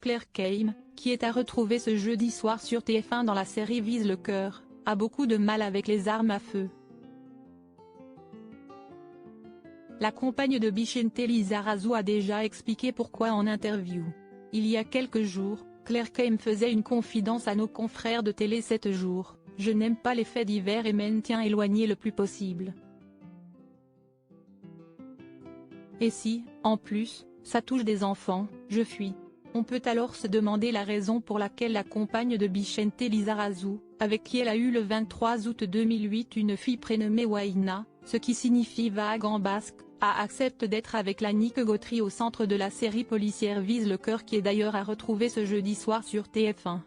Claire Keim, qui est à retrouver ce jeudi soir sur TF1 dans la série Vise le cœur, a beaucoup de mal avec les armes à feu. La compagne de Bicente Lizarazu a déjà expliqué pourquoi en interview. Il y a quelques jours, Claire Keim faisait une confidence à nos confrères de télé 7 jours, « Je n'aime pas les faits divers et m'en tiens éloigné le plus possible. Et si, en plus, ça touche des enfants, je fuis ». On peut alors se demander la raison pour laquelle la compagne de Bicente Lizarazu, avec qui elle a eu le 23 août 2008 une fille prénommée Waina, ce qui signifie vague en basque, a accepté d'être avec Lannick Gautry au centre de la série policière Vise le cœur qui est d'ailleurs à retrouver ce jeudi soir sur TF1.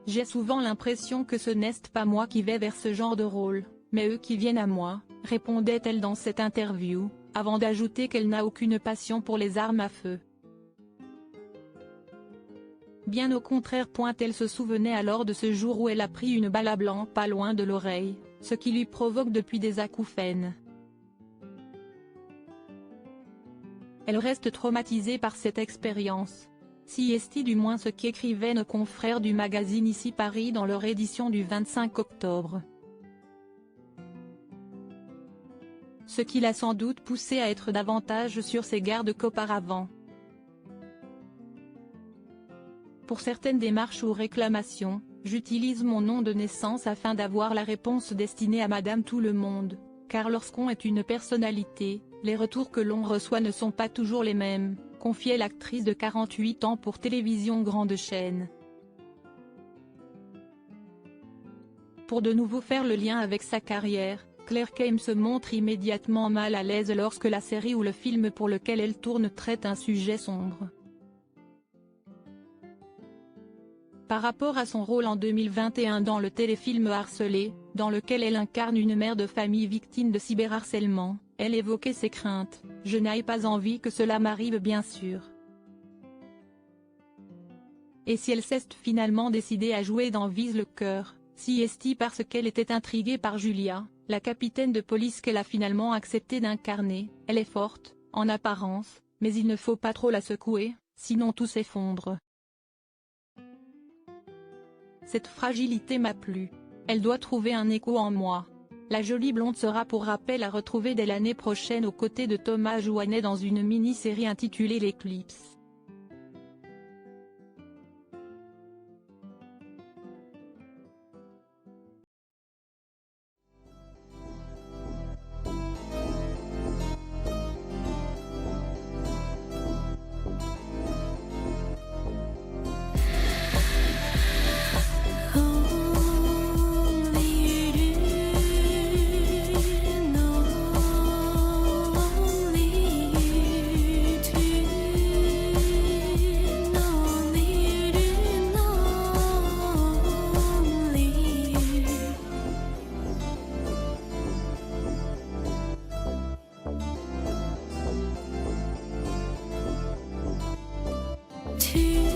J'ai souvent l'impression que ce n'est pas moi qui vais vers ce genre de rôle, mais eux qui viennent à moi, répondait-elle dans cette interview, avant d'ajouter qu'elle n'a aucune passion pour les armes à feu. Bien au contraire, elle se souvenait alors de ce jour où elle a pris une balle à blanc pas loin de l'oreille, ce qui lui provoque depuis des acouphènes. Elle reste traumatisée par cette expérience. Si est du moins ce qu'écrivaient nos confrères du magazine Ici Paris dans leur édition du 25 octobre. Ce qui l'a sans doute poussée à être davantage sur ses gardes qu'auparavant. Pour certaines démarches ou réclamations, j'utilise mon nom de naissance afin d'avoir la réponse destinée à Madame Tout le Monde, car lorsqu'on est une personnalité, les retours que l'on reçoit ne sont pas toujours les mêmes, confiait l'actrice de 48 ans pour Télévision Grande Chaîne. Pour de nouveau faire le lien avec sa carrière, Claire Keim se montre immédiatement mal à l'aise lorsque la série ou le film pour lequel elle tourne traite un sujet sombre. Par rapport à son rôle en 2021 dans le téléfilm Harcelée, dans lequel elle incarne une mère de famille victime de cyberharcèlement, elle évoquait ses craintes « Je n'ai pas envie que cela m'arrive bien sûr ». Et si elle s'est finalement décidée à jouer dans Vise le cœur, si est parce qu'elle était intriguée par Julia, la capitaine de police qu'elle a finalement accepté d'incarner, elle est forte, en apparence, mais il ne faut pas trop la secouer, sinon tout s'effondre. Cette fragilité m'a plu. Elle doit trouver un écho en moi. La jolie blonde sera pour rappel à retrouver dès l'année prochaine aux côtés de Thomas Jouannet dans une mini-série intitulée L'Éclipse. To